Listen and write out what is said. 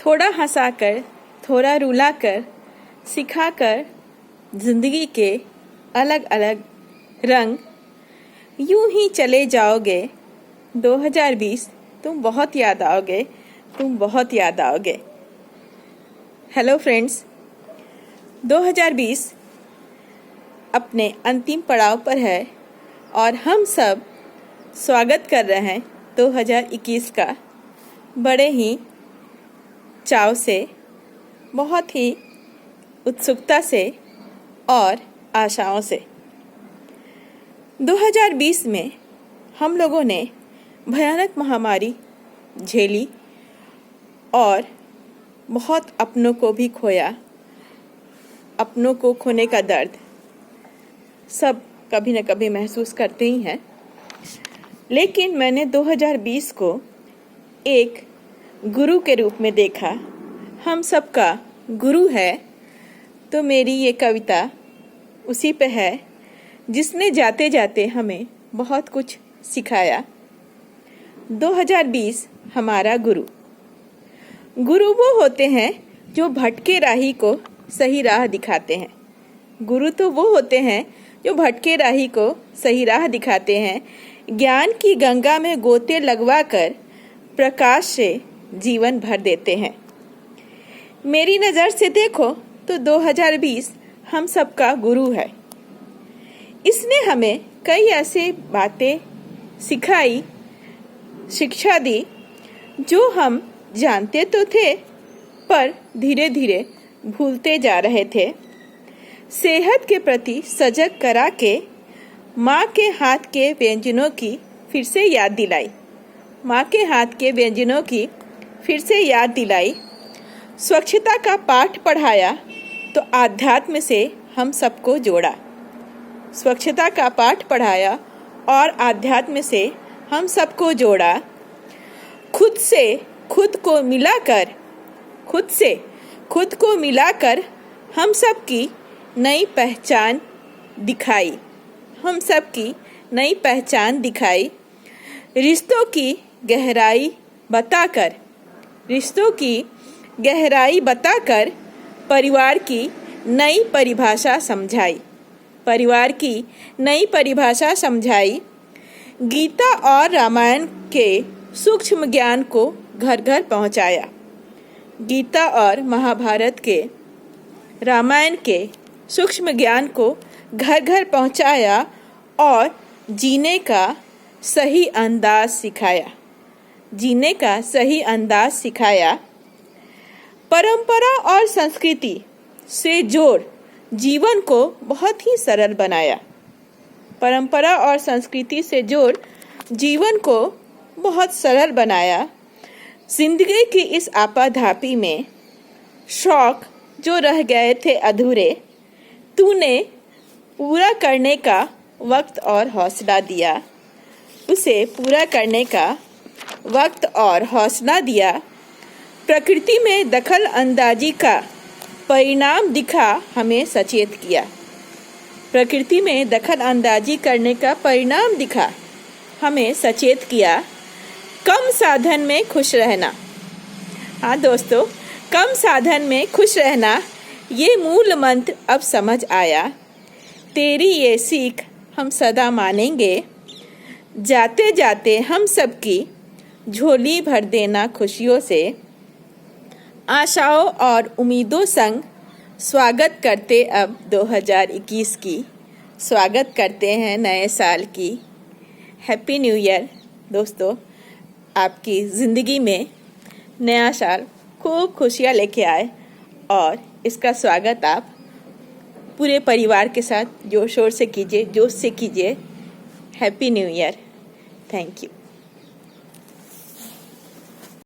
थोड़ा हंसाकर, थोड़ा रुलाकर, सिखाकर जिंदगी के अलग अलग रंग यूं ही चले जाओगे। 2020 तुम बहुत याद आओगे, तुम बहुत याद आओगे। हेलो फ्रेंड्स, 2020 अपने अंतिम पड़ाव पर है और हम सब स्वागत कर रहे हैं 2021 का बड़े ही चाव से, बहुत ही उत्सुकता से और आशाओं से। 2020 में हम लोगों ने भयानक महामारी झेली और बहुत अपनों को भी खोया। अपनों को खोने का दर्द सब कभी न कभी महसूस करते ही हैं, लेकिन मैंने 2020 को एक गुरु के रूप में देखा। हम सबका गुरु है, तो मेरी ये कविता उसी पे है जिसने जाते जाते हमें बहुत कुछ सिखाया। 2020 हमारा गुरु। गुरु वो होते हैं जो भटके राही को सही राह दिखाते हैं। गुरु तो वो होते हैं जो भटके राही को सही राह दिखाते हैं। ज्ञान की गंगा में गोते लगवा कर प्रकाश से जीवन भर देते हैं। मेरी नज़र से देखो तो 2020 हम सबका गुरु है। इसने हमें कई ऐसे बातें सिखाई, शिक्षा दी जो हम जानते तो थे पर धीरे धीरे भूलते जा रहे थे। सेहत के प्रति सजग करा के माँ के हाथ के व्यंजनों की फिर से याद दिलाई। माँ के हाथ के व्यंजनों की फिर से याद दिलाई। स्वच्छता का पाठ पढ़ाया तो आध्यात्म से हम सबको जोड़ा। स्वच्छता का पाठ पढ़ाया और आध्यात्म से हम सबको जोड़ा। खुद से खुद को मिलाकर, खुद से खुद को मिलाकर हम सबकी नई पहचान दिखाई। हम सबकी नई पहचान दिखाई। रिश्तों की गहराई बताकर, रिश्तों की गहराई बताकर परिवार की नई परिभाषा समझाई। परिवार की नई परिभाषा समझाई। गीता और रामायण के सूक्ष्म ज्ञान को घर घर पहुंचाया। गीता और महाभारत के, रामायण के सूक्ष्म ज्ञान को घर घर पहुंचाया और जीने का सही अंदाज सिखाया। जीने का सही अंदाज सिखाया। परंपरा और संस्कृति से जोड़ जीवन को बहुत ही सरल बनाया। परंपरा और संस्कृति से जोड़ जीवन को बहुत सरल बनाया। जिंदगी की इस आपाधापी में शौक जो रह गए थे अधूरे, तूने पूरा करने का वक्त और हौसला दिया। उसे पूरा करने का वक्त और हौसला दिया। प्रकृति में दखल अंदाजी का परिणाम दिखा, हमें सचेत किया। प्रकृति में दखल अंदाजी करने का परिणाम दिखा, हमें सचेत किया। कम साधन में खुश रहना। हाँ दोस्तों, कम साधन में खुश रहना, ये मूल मंत्र अब समझ आया। तेरी ये सीख हम सदा मानेंगे। जाते जाते हम सबकी झोली भर देना खुशियों से। आशाओं और उम्मीदों संग स्वागत करते अब 2021 की, स्वागत करते हैं नए साल की। हैप्पी न्यू ईयर दोस्तों। आपकी ज़िंदगी में नया साल खूब खुशियाँ लेके आए और इसका स्वागत आप पूरे परिवार के साथ जोर शोर से कीजिए, जोश से कीजिए। Happy new year. Thank you.